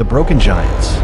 The broken giants.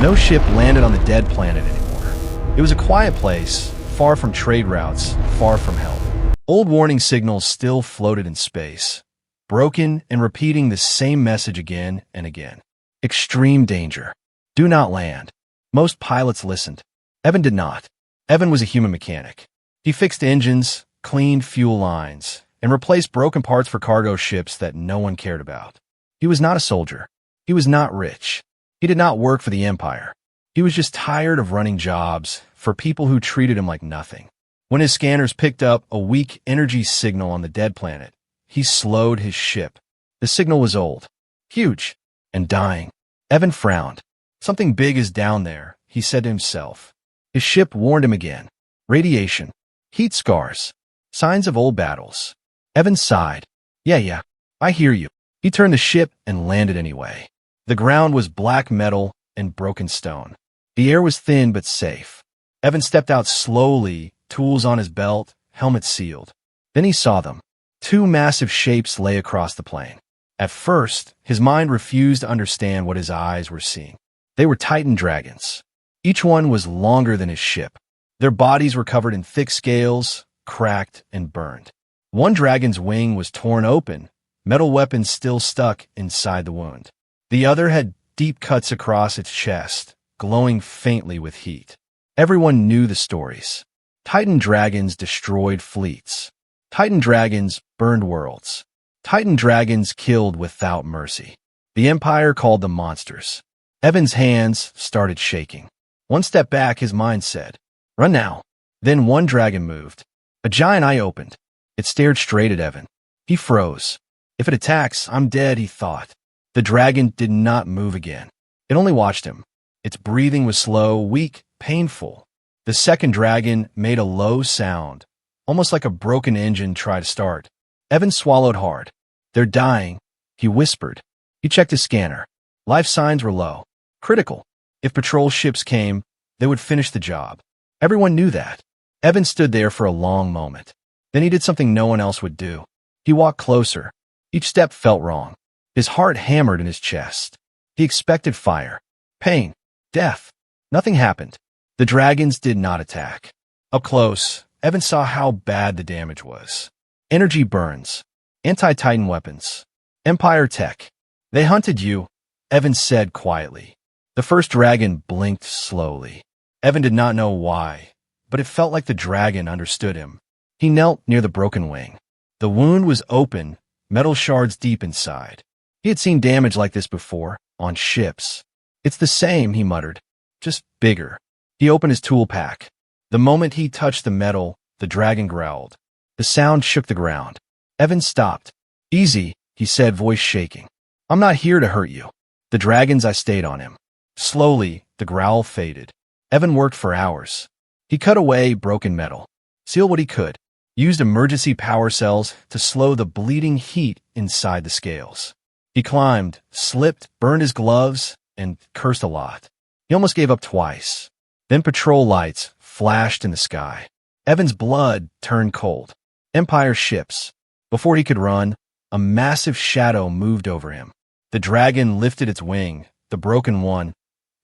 No ship landed on the dead planet anymore. It was a quiet place, far from trade routes, far from help. Old warning signals still floated in space, broken and repeating the same message again and again. Extreme danger. Do not land. Most pilots listened. Evan did not. Evan was a human mechanic. He fixed engines, cleaned fuel lines, and replaced broken parts for cargo ships that no one cared about. He was not a soldier. He was not rich. He did not work for the Empire. He was just tired of running jobs for people who treated him like nothing. When his scanners picked up a weak energy signal on the dead planet, he slowed his ship. The signal was old, huge, and dying. Evan frowned. Something big is down there, he said to himself. His ship warned him again. Radiation. Heat scars. Signs of old battles. Evan sighed. Yeah, I hear you. He turned the ship and landed anyway. The ground was black metal and broken stone. The air was thin but safe. Evan stepped out slowly, tools on his belt, helmet sealed. Then he saw them. Two massive shapes lay across the plain. At first, his mind refused to understand what his eyes were seeing. They were Titan dragons. Each one was longer than his ship. Their bodies were covered in thick scales, cracked and burned. One dragon's wing was torn open, metal weapons still stuck inside the wound. The other had deep cuts across its chest, glowing faintly with heat. Everyone knew the stories. Titan dragons destroyed fleets. Titan dragons burned worlds. Titan dragons killed without mercy. The Empire called them monsters. Evan's hands started shaking. One step back, his mind said, "Run now." Then one dragon moved. A giant eye opened. It stared straight at Evan. He froze. If it attacks, I'm dead, he thought. The dragon did not move again. It only watched him. Its breathing was slow, weak, painful. The second dragon made a low sound, almost like a broken engine tried to start. Evan swallowed hard. "They're dying," he whispered. He checked his scanner. Life signs were low. Critical. If patrol ships came, they would finish the job. Everyone knew that. Evan stood there for a long moment. Then he did something no one else would do. He walked closer. Each step felt wrong. His heart hammered in his chest. He expected fire, pain, death. Nothing happened. The dragons did not attack. Up close, Evan saw how bad the damage was. Energy burns. Anti-Titan weapons. Empire tech. They hunted you, Evan said quietly. The first dragon blinked slowly. Evan did not know why, but it felt like the dragon understood him. He knelt near the broken wing. The wound was open, metal shards deep inside. He had seen damage like this before, on ships. "It's the same," he muttered, "just bigger." He opened his tool pack. The moment he touched the metal, the dragon growled. The sound shook the ground. Evan stopped. "Easy," he said, voice shaking. "I'm not here to hurt you." The dragon's eye stayed on him. Slowly, the growl faded. Evan worked for hours. He cut away broken metal, sealed what he could, used emergency power cells to slow the bleeding heat inside the scales. He climbed, slipped, burned his gloves, and cursed a lot. He almost gave up twice. Then patrol lights flashed in the sky. Evan's blood turned cold. Empire ships. Before he could run, a massive shadow moved over him. The dragon lifted its wing, the broken one,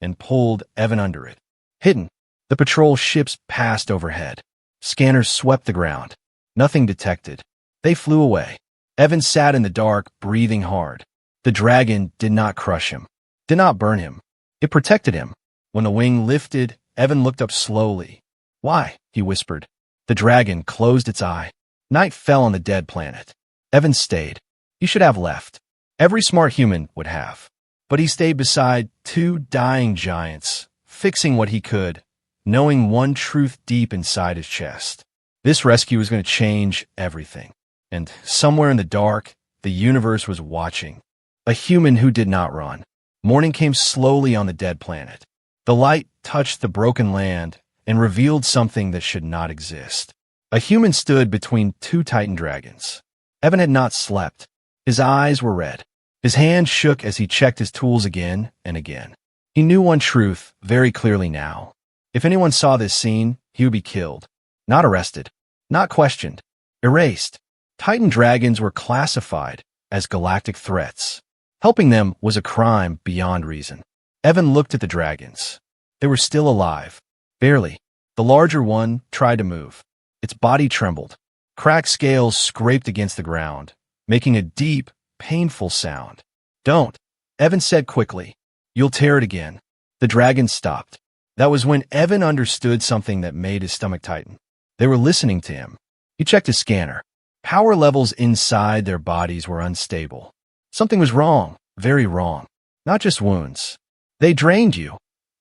and pulled Evan under it. Hidden, the patrol ships passed overhead. Scanners swept the ground. Nothing detected. They flew away. Evan sat in the dark, breathing hard. The dragon did not crush him, did not burn him. It protected him. When the wing lifted, Evan looked up slowly. "Why?" he whispered. The dragon closed its eye. Night fell on the dead planet. Evan stayed. He should have left. Every smart human would have. But he stayed beside two dying giants, fixing what he could, knowing one truth deep inside his chest. This rescue was going to change everything. And somewhere in the dark, the universe was watching. A human who did not run. Morning came slowly on the dead planet. The light touched the broken land and revealed something that should not exist. A human stood between two Titan dragons. Evan had not slept. His eyes were red. His hand shook as he checked his tools again and again. He knew one truth very clearly now. If anyone saw this scene, he would be killed. Not arrested. Not questioned. Erased. Titan dragons were classified as galactic threats. Helping them was a crime beyond reason. Evan looked at the dragons. They were still alive. Barely. The larger one tried to move. Its body trembled. Cracked scales scraped against the ground, making a deep, painful sound. Don't, Evan said quickly. You'll tear it again. The dragon stopped. That was when Evan understood something that made his stomach tighten. They were listening to him. He checked his scanner. Power levels inside their bodies were unstable. Something was wrong, very wrong. Not just wounds. They drained you,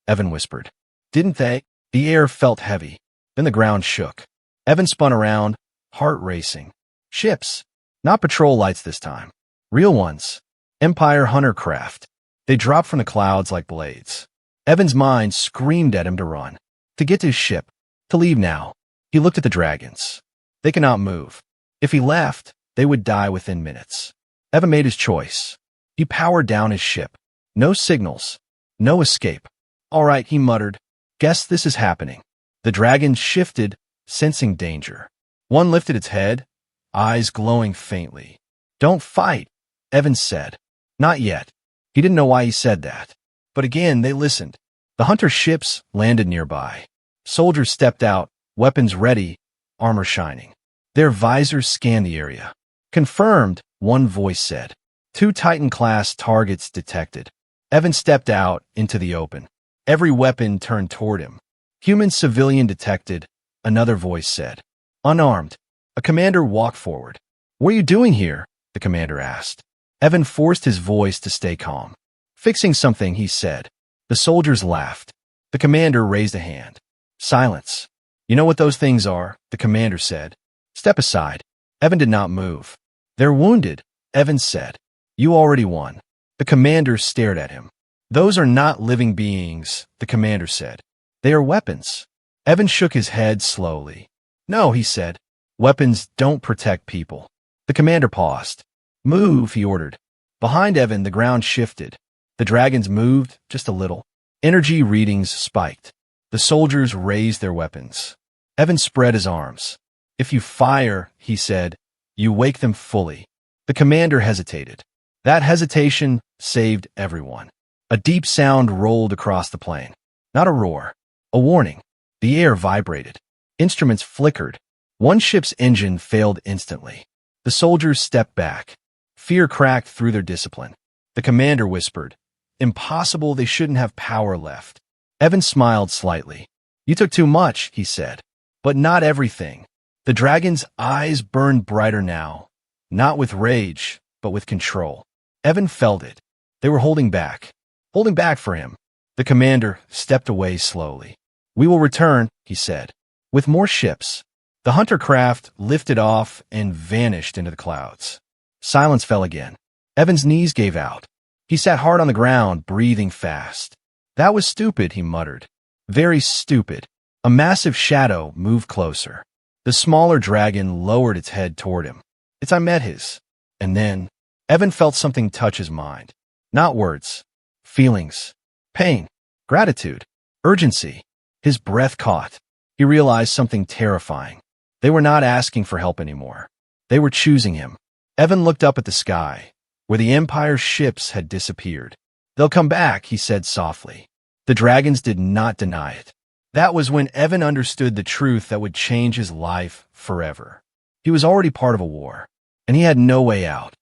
Evan whispered. Didn't they? The air felt heavy. Then the ground shook. Evan spun around, heart racing. Ships. Not patrol lights this time. Real ones. Empire hunter craft. They dropped from the clouds like blades. Evan's mind screamed at him to run. To get to his ship. To leave now. He looked at the dragons. They cannot move. If he left, they would die within minutes. Evan made his choice. He powered down his ship. No signals. No escape. All right, he muttered. Guess this is happening. The dragons shifted, sensing danger. One lifted its head, eyes glowing faintly. Don't fight, Evan said. Not yet. He didn't know why he said that. But again, they listened. The hunter ships landed nearby. Soldiers stepped out, weapons ready, armor shining. Their visors scanned the area. Confirmed, one voice said. 2 Titan-class targets detected. Evan stepped out into the open. Every weapon turned toward him. Human civilian detected, another voice said. Unarmed. A commander walked forward. What are you doing here? The commander asked. Evan forced his voice to stay calm. Fixing something, he said. The soldiers laughed. The commander raised a hand. Silence. You know what those things are, the commander said. Step aside. Evan did not move. They're wounded, Evan said. You already won. The commander stared at him. Those are not living beings, the commander said. They are weapons. Evan shook his head slowly. No, he said. Weapons don't protect people. The commander paused. Move, he ordered. Behind Evan, the ground shifted. The dragons moved just a little. Energy readings spiked. The soldiers raised their weapons. Evan spread his arms. If you fire, he said, you wake them fully. The commander hesitated. That hesitation saved everyone. A deep sound rolled across the plain. Not a roar. A warning. The air vibrated. Instruments flickered. One ship's engine failed instantly. The soldiers stepped back. Fear cracked through their discipline. The commander whispered, Impossible, they shouldn't have power left. Evan smiled slightly. You took too much, he said. But not everything. The dragon's eyes burned brighter now. Not with rage, but with control. Evan felt it. They were holding back. Holding back for him. The commander stepped away slowly. We will return, he said. With more ships. The hunter craft lifted off and vanished into the clouds. Silence fell again. Evan's knees gave out. He sat hard on the ground, breathing fast. That was stupid, he muttered. Very stupid. A massive shadow moved closer. The smaller dragon lowered its head toward him. I met his. And then, Evan felt something touch his mind. Not words. Feelings. Pain. Gratitude. Urgency. His breath caught. He realized something terrifying. They were not asking for help anymore. They were choosing him. Evan looked up at the sky, where the Empire's ships had disappeared. They'll come back, he said softly. The dragons did not deny it. That was when Evan understood the truth that would change his life forever. He was already part of a war, and he had no way out.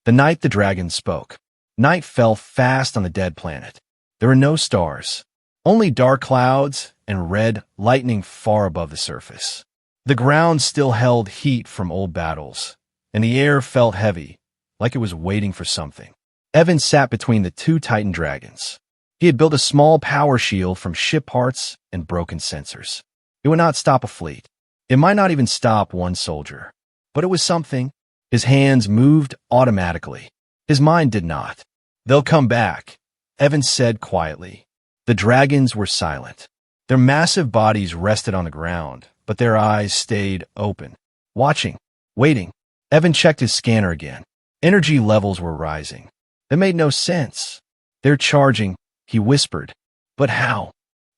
The night the dragons spoke. Night fell fast on the dead planet. There were no stars, only dark clouds and red lightning far above the surface. The ground still held heat from old battles, and the air felt heavy, like it was waiting for something. Evan sat between the 2 Titan dragons. He had built a small power shield from ship parts and broken sensors. It would not stop a fleet. It might not even stop one soldier. But it was something. His hands moved automatically. His mind did not. They'll come back, Evan said quietly. The dragons were silent. Their massive bodies rested on the ground, but their eyes stayed open, watching, waiting. Evan checked his scanner again. Energy levels were rising. That made no sense. They're charging, he whispered. But how?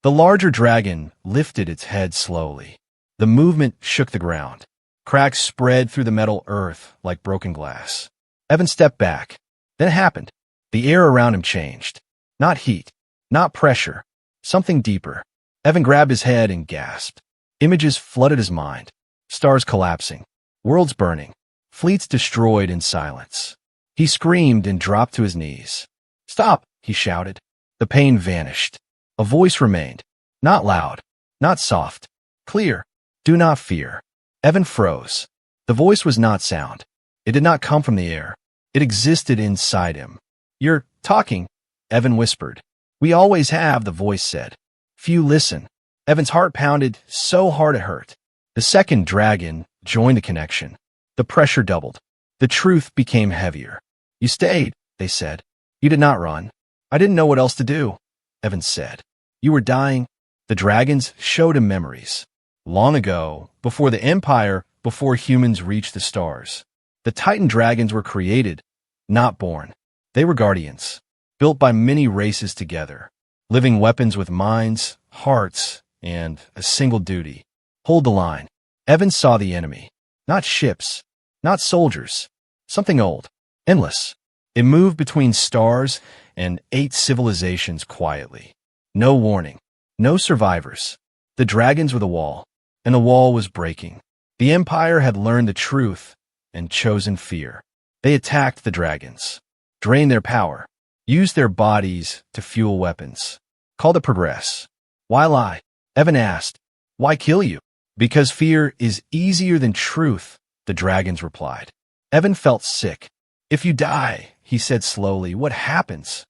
The larger dragon lifted its head slowly. The movement shook the ground. Cracks spread through the metal earth like broken glass. Evan stepped back. Then it happened. The air around him changed. Not heat, Not pressure. Something deeper. Evan grabbed his head and gasped. Images flooded his mind. Stars collapsing. Worlds burning. Fleets destroyed in silence. He screamed and dropped to his knees. "Stop!" he shouted. The pain vanished. A voice remained. Not loud. Not soft. Clear. "Do not fear." Evan froze. The voice was not sound. It did not come from the air. It existed inside him. "You're talking," Evan whispered. "We always have," the voice said. "Few listen." Evan's heart pounded so hard it hurt. The second dragon joined the connection. The pressure doubled. The truth became heavier. "You stayed," they said. "You did not run." "I didn't know what else to do," Evan said. "You were dying." The dragons showed him memories. Long ago, before the Empire, before humans reached the stars. The Titan dragons were created, not born. They were guardians, built by many races together, living weapons with minds, hearts, and a single duty. Hold the line. Evan saw the enemy. Not ships, not soldiers. Something old, endless. It moved between stars and 8 civilizations quietly. No warning, no survivors. The dragons were the wall, and the wall was breaking. The Empire had learned the truth and chosen fear. They attacked the dragons, drained their power, used their bodies to fuel weapons. Called it progress. "Why lie?" Evan asked. "Why kill you?" "Because fear is easier than truth," the dragons replied. Evan felt sick. "If you die," he said slowly, "what happens?"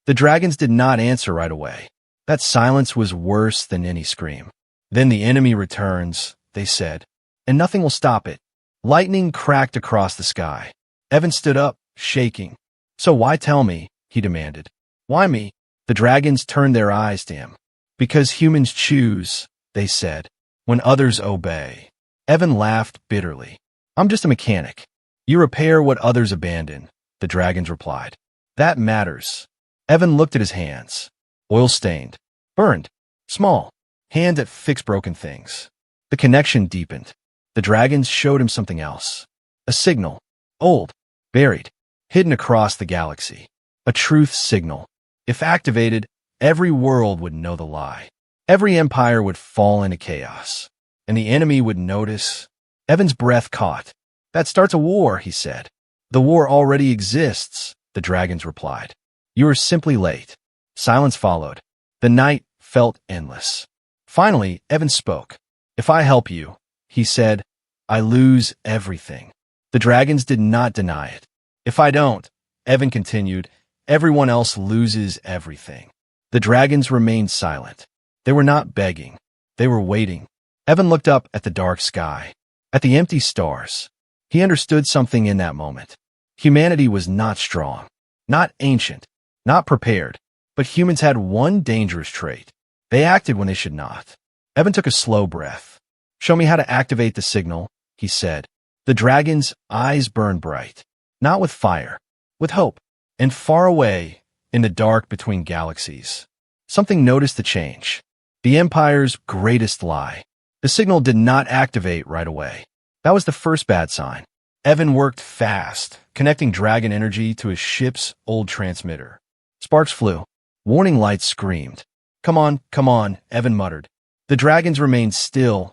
The dragons did not answer right away. That silence was worse than any scream. "Then the enemy returns," they said, "and nothing will stop it." Lightning cracked across the sky. Evan stood up, shaking. "So why tell me?" he demanded. "Why me?" The dragons turned their eyes to him. "Because humans choose," they said, "when others obey." Evan laughed bitterly. "I'm just a mechanic. You repair what others abandon," the dragons replied. "That matters." Evan looked at his hands. Oil-stained, burned, small, hands that fix broken things. The connection deepened. The dragons showed him something else. A signal, old, buried, hidden across the galaxy. A truth signal. If activated, every world would know the lie. Every empire would fall into chaos. And the enemy would notice. Evan's breath caught. "That starts a war," he said. "The war already exists," the dragons replied. "You are simply late." Silence followed. The night felt endless. Finally, Evan spoke. "If I help you," he said, "I lose everything." The dragons did not deny it. "If I don't," Evan continued, "everyone else loses everything." The dragons remained silent. They were not begging. They were waiting. Evan looked up at the dark sky, at the empty stars. He understood something in that moment. Humanity was not strong, not ancient, not prepared, but humans had one dangerous trait. They acted when they should not. Evan took a slow breath. "Show me how to activate the signal," he said. The dragon's eyes burned bright, not with fire, with hope. And far away, in the dark between galaxies, something noticed the change. The Empire's greatest lie. The signal did not activate right away. That was the first bad sign. Evan worked fast, connecting dragon energy to his ship's old transmitter. Sparks flew. Warning lights screamed. Come on," Evan muttered. The dragons remained still,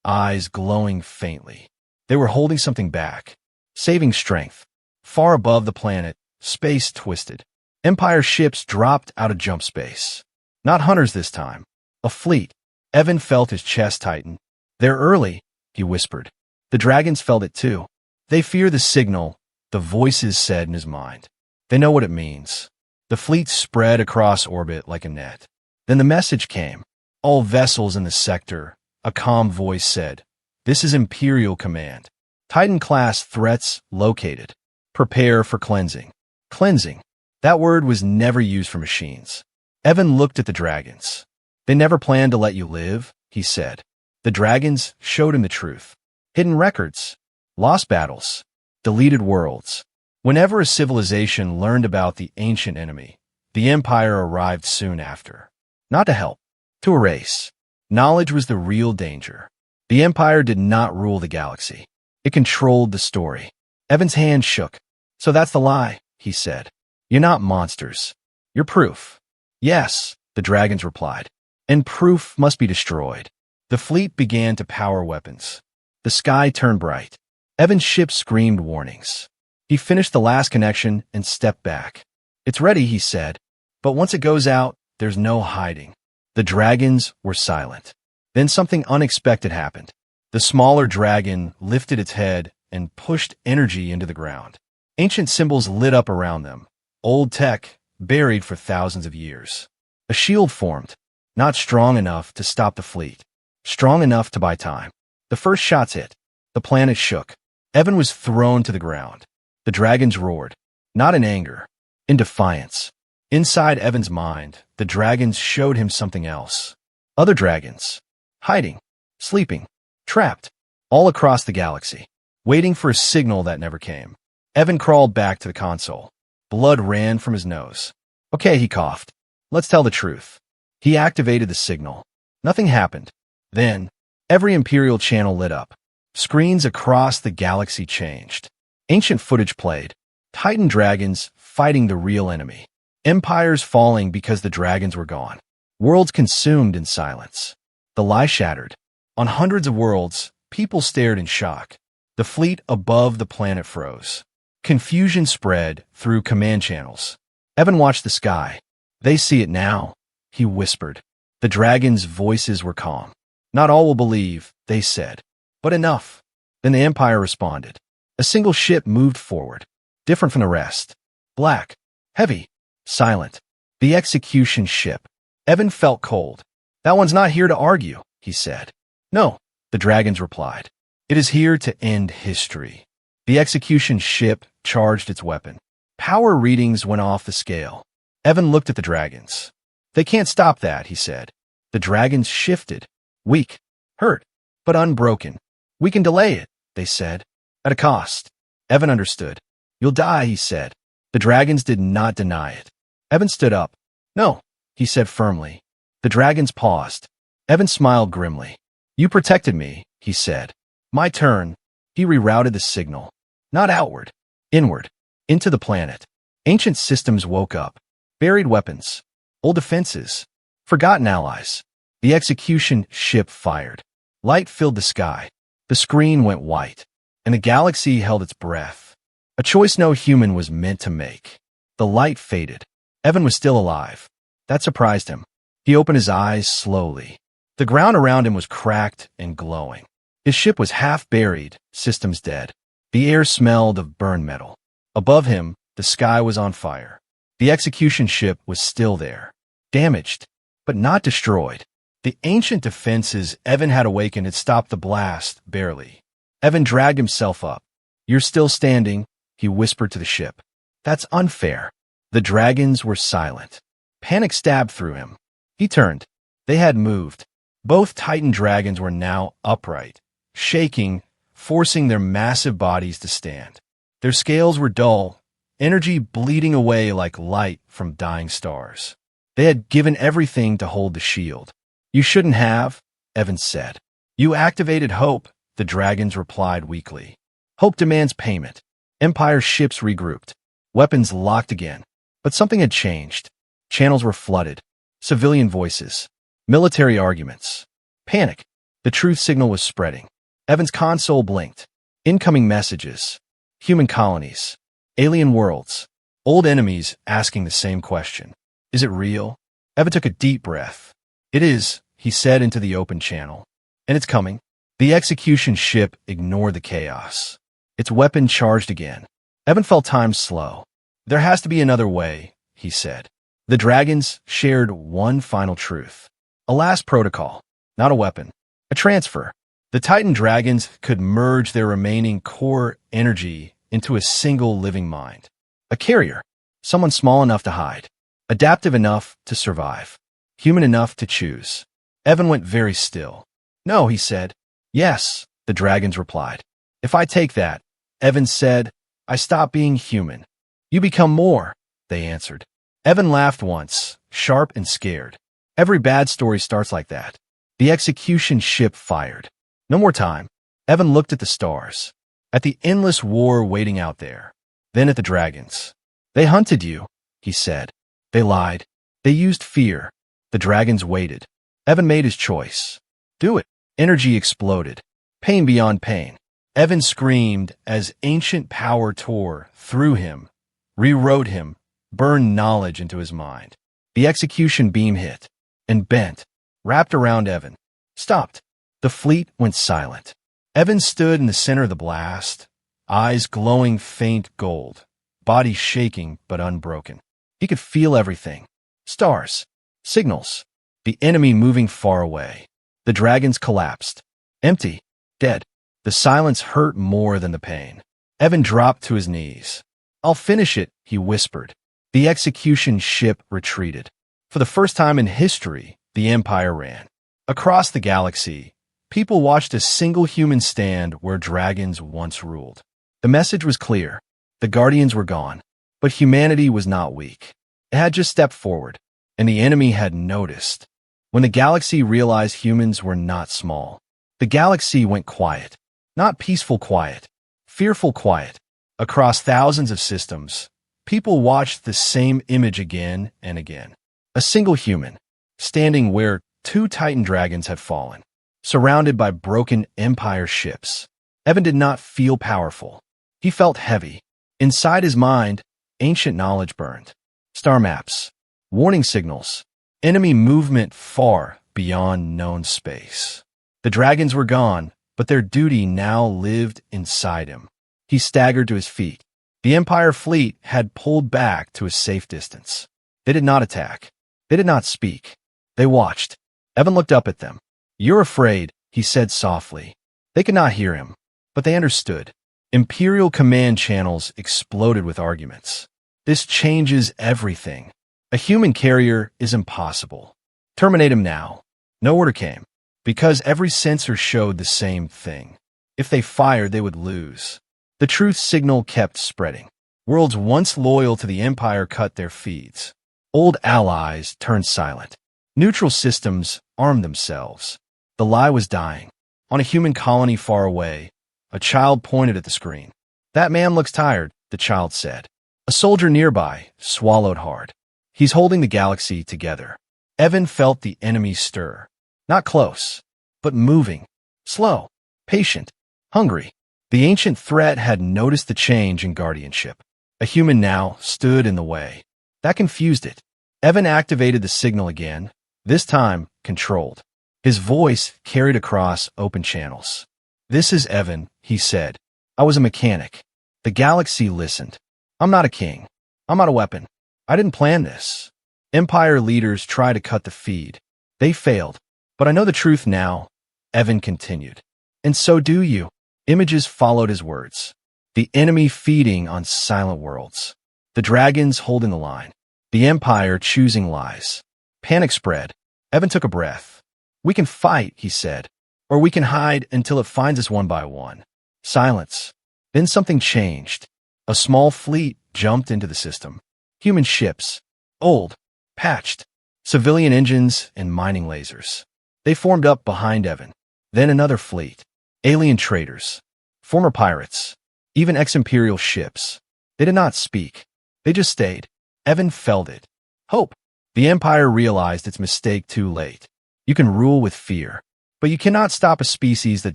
eyes glowing faintly. They were holding something back, saving strength. Far above the planet, space twisted. Empire ships dropped out of jump space. Not hunters this time. A fleet. Evan felt his chest tighten. "They're early," he whispered. The dragons felt it too. "They fear the signal," the voices said in his mind. "They know what it means." The fleet spread across orbit like a net. Then the message came. "All vessels in the sector," a calm voice said. "This is Imperial Command. Titan-class threats located. Prepare for cleansing." Cleansing. That word was never used for machines. Evan looked at the dragons. "They never planned to let you live," he said. The dragons showed him the truth. Hidden records, lost battles, deleted worlds. Whenever a civilization learned about the ancient enemy, the Empire arrived soon after. Not to help, to erase. Knowledge was the real danger. The Empire did not rule the galaxy. It controlled the story. Evan's hand shook. "So that's the lie," he said. "You're not monsters. You're proof." "Yes," the dragons replied. And proof must be destroyed. The fleet began to power weapons. The sky turned bright. Evan's ship screamed warnings. He finished the last connection and stepped back. It's ready, he said. But once it goes out, there's no hiding. The dragons were silent. Then something unexpected happened. The smaller dragon lifted its head and pushed energy into the ground. Ancient symbols lit up around them. Old tech, buried for thousands of years. A shield formed, not strong enough to stop the fleet, strong enough to buy time. The first shots hit. The planet shook. Evan was thrown to the ground. The dragons roared, not in anger, in defiance. Inside Evan's mind, the dragons showed him something else. Other dragons, hiding, sleeping, trapped, all across the galaxy, waiting for a signal that never came. Evan crawled back to the console. Blood ran from his nose. Okay, he coughed. Let's tell the truth. He activated the signal. Nothing happened. Then, every Imperial channel lit up. Screens across the galaxy changed. Ancient footage played. Titan dragons fighting the real enemy. Empires falling because the dragons were gone. Worlds consumed in silence. The lie shattered. On hundreds of worlds, people stared in shock. The fleet above the planet froze. Confusion spread through command channels. Evan watched the sky. They see it now, he whispered. The dragons' voices were calm. Not all will believe, they said. But enough. Then the Empire responded. A single ship moved forward, different from the rest. Black, heavy, silent. The execution ship. Evan felt cold. That one's not here to argue, he said. No, the dragons replied. It is here to end history. The execution ship charged its weapon. Power readings went off the scale. Evan looked at the dragons. They can't stop that, he said. The dragons shifted. Weak, hurt, but unbroken. We can delay it, they said. At a cost. Evan understood. You'll die, he said. The dragons did not deny it. Evan stood up. No, he said firmly. The dragons paused. Evan smiled grimly. You protected me, he said. My turn. He rerouted the signal. Not outward. Inward. Into the planet. Ancient systems woke up. Buried weapons. Old defenses. Forgotten allies. The execution ship fired. Light filled the sky. The screen went white. And the galaxy held its breath. A choice no human was meant to make. The light faded. Evan was still alive. That surprised him. He opened his eyes slowly. The ground around him was cracked and glowing. His ship was half buried, systems dead. The air smelled of burned metal. Above him, the sky was on fire. The execution ship was still there. Damaged, but not destroyed. The ancient defenses Evan had awakened had stopped the blast, barely. Evan dragged himself up. You're still standing, he whispered to the ship. That's unfair. The dragons were silent. Panic stabbed through him. He turned. They had moved. Both Titan dragons were now upright, shaking, forcing their massive bodies to stand. Their scales were dull, energy bleeding away like light from dying stars. They had given everything to hold the shield. You shouldn't have, Evan said. You activated hope, the dragons replied weakly. Hope demands payment. Empire ships regrouped. Weapons locked again. But something had changed. Channels were flooded. Civilian voices. Military arguments. Panic. The truth signal was spreading. Evan's console blinked. Incoming messages. Human colonies. Alien worlds. Old enemies asking the same question. Is it real? Evan took a deep breath. It is, he said into the open channel. And it's coming. The execution ship ignored the chaos. Its weapon charged again. Evan felt time slow. There has to be another way, he said. The dragons shared one final truth. A last protocol, not a weapon. A transfer. The Titan dragons could merge their remaining core energy into a single living mind. A carrier. Someone small enough to hide. Adaptive enough to survive. Human enough to choose. Evan went very still. No, he said. Yes, the dragons replied. If I take that, Evan said, I stop being human. You become more, they answered. Evan laughed once, sharp and scared. Every bad story starts like that. The execution ship fired. No more time. Evan looked at the stars. At the endless war waiting out there. Then at the dragons. They hunted you, he said. They lied. They used fear. The dragons waited. Evan made his choice. Do it. Energy exploded. Pain beyond pain. Evan screamed as ancient power tore through him, rewrote him, burned knowledge into his mind. The execution beam hit and bent, wrapped around Evan. Stopped. The fleet went silent. Evan stood in the center of the blast, eyes glowing faint gold, body shaking but unbroken. He could feel everything. Stars. Signals. The enemy moving far away. The dragons collapsed. Empty. Dead. The silence hurt more than the pain. Evan dropped to his knees. I'll finish it, he whispered. The execution ship retreated. For the first time in history, the Empire ran. Across the galaxy, people watched a single human stand where dragons once ruled. The message was clear. The Guardians were gone, but humanity was not weak. It had just stepped forward, and the enemy had noticed. When the galaxy realized humans were not small, the galaxy went quiet. Not peaceful quiet, fearful quiet. Across thousands of systems, people watched the same image again and again. A single human, standing where 2 Titan dragons had fallen, surrounded by broken Empire ships. Evan did not feel powerful. He felt heavy. Inside his mind, ancient knowledge burned. Star maps, warning signals, enemy movement far beyond known space. The dragons were gone, but their duty now lived inside him. He staggered to his feet. The Empire fleet had pulled back to a safe distance. They did not attack. They did not speak. They watched. Evan looked up at them. You're afraid, he said softly. They could not hear him, but they understood. Imperial command channels exploded with arguments. This changes everything. A human carrier is impossible. Terminate him now. No order came, because every sensor showed the same thing. If they fired, they would lose. The truth signal kept spreading. Worlds once loyal to the Empire cut their feeds. Old allies turned silent. Neutral systems armed themselves. The lie was dying. On a human colony far away, a child pointed at the screen. That man looks tired, the child said. A soldier nearby swallowed hard. He's holding the galaxy together. Evan felt the enemy stir. Not close, but moving. Slow, patient, hungry. The ancient threat had noticed the change in guardianship. A human now stood in the way. That confused it. Evan activated the signal again, this time controlled. His voice carried across open channels. This is Evan, he said. I was a mechanic. The galaxy listened. I'm not a king. I'm not a weapon. I didn't plan this. Empire leaders try to cut the feed. They failed. But I know the truth now, Evan continued. And so do you. Images followed his words. The enemy feeding on silent worlds. The dragons holding the line. The Empire choosing lies. Panic spread. Evan took a breath. We can fight, he said. Or we can hide until it finds us one by one. Silence. Then something changed. A small fleet jumped into the system. Human ships. Old. Patched. Civilian engines and mining lasers. They formed up behind Evan. Then another fleet. Alien traders. Former pirates. Even ex-imperial ships. They did not speak. They just stayed. Evan felt it. Hope. The Empire realized its mistake too late. You can rule with fear, but you cannot stop a species that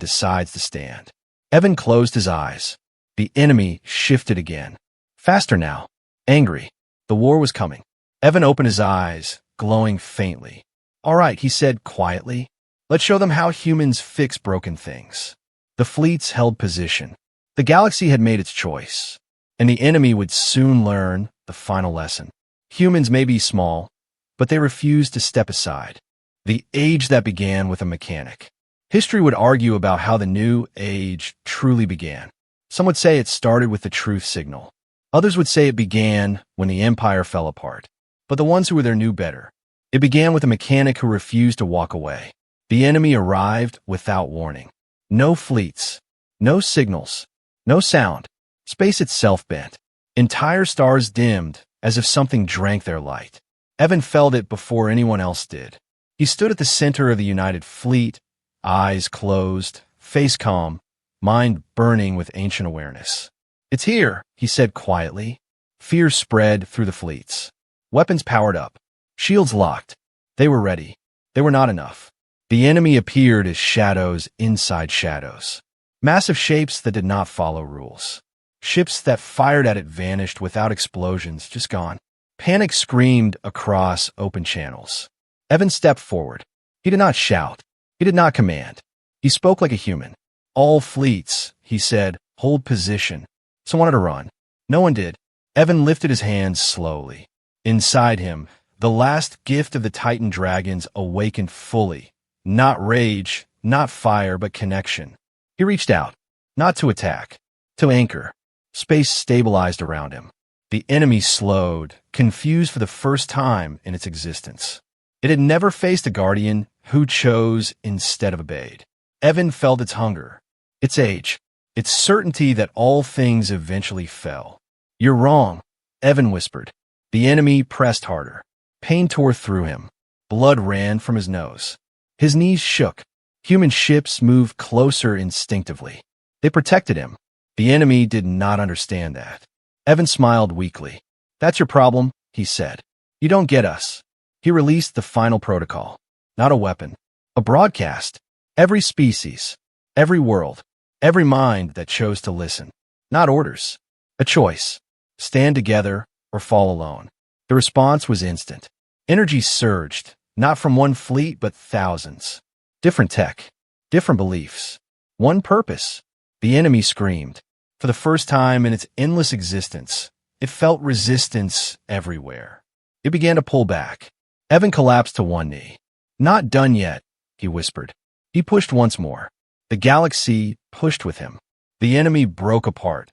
decides to stand. Evan closed his eyes. The enemy shifted again. Faster now. Angry. The war was coming. Evan opened his eyes, glowing faintly. All right, he said quietly. Let's show them how humans fix broken things. The fleets held position. The galaxy had made its choice, and the enemy would soon learn the final lesson. Humans may be small, but they refuse to step aside. The age that began with a mechanic. History would argue about how the new age truly began. Some would say it started with the truth signal. Others would say it began when the Empire fell apart. But the ones who were there knew better. It began with a mechanic who refused to walk away. The enemy arrived without warning. No fleets, no signals, no sound. Space itself bent. Entire stars dimmed as if something drank their light. Evan felt it before anyone else did. He stood at the center of the united fleet, eyes closed, face calm, mind burning with ancient awareness. It's here, he said quietly. Fear spread through the fleets. Weapons powered up. Shields locked. They were ready. They were not enough. The enemy appeared as shadows inside shadows. Massive shapes that did not follow rules. Ships that fired at it vanished without explosions, just gone. Panic screamed across open channels. Evan stepped forward. He did not shout. He did not command. He spoke like a human. All fleets, he said, hold position. Someone wanted to run. No one did. Evan lifted his hands slowly. Inside him, the last gift of the Titan dragons awakened fully. Not rage, not fire, but connection. He reached out, not to attack, to anchor. Space stabilized around him. The enemy slowed, confused for the first time in its existence. It had never faced a guardian who chose instead of obeyed. Evan felt its hunger, its age, its certainty that all things eventually fell. You're wrong, Evan whispered. The enemy pressed harder. Pain tore through him. Blood ran from his nose. His knees shook. Human ships moved closer instinctively. They protected him. The enemy did not understand that. Evan smiled weakly. That's your problem, he said. You don't get us. He released the final protocol. Not a weapon. A broadcast. Every species. Every world. Every mind that chose to listen. Not orders. A choice. Stand together or fall alone. The response was instant. Energy surged, not from one fleet but thousands. Different tech. Different beliefs. One purpose. The enemy screamed. For the first time in its endless existence, it felt resistance everywhere. It began to pull back. Evan collapsed to one knee. Not done yet, he whispered. He pushed once more. The galaxy pushed with him. The enemy broke apart.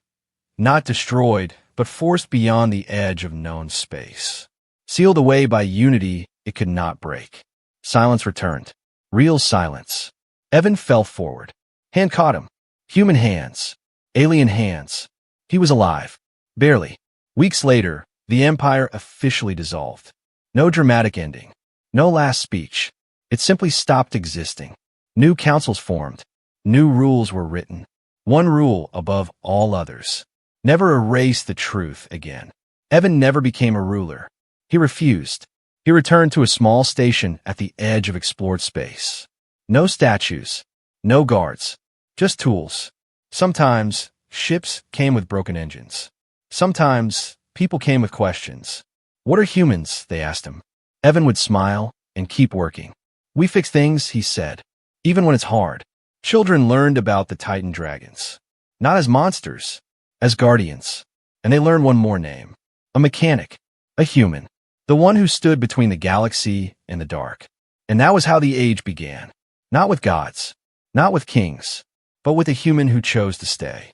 Not destroyed, but forced beyond the edge of known space. Sealed away by unity it could not break. Silence returned. Real silence. Evan fell forward. Hand caught him. Human hands. Alien hands. He was alive. Barely. Weeks later, the Empire officially dissolved. No dramatic ending. No last speech. It simply stopped existing. New councils formed. New rules were written. One rule above all others. Never erase the truth again. Evan never became a ruler. He refused. He returned to a small station at the edge of explored space. No statues. No guards. Just tools. Sometimes, ships came with broken engines. Sometimes, people came with questions. What are humans? They asked him. Evan would smile and keep working. We fix things, he said, even when it's hard. Children learned about the Titan dragons. Not as monsters, as guardians. And they learned one more name. A mechanic. A human. The one who stood between the galaxy and the dark. And that was how the age began. Not with gods. Not with kings. But with a human who chose to stay.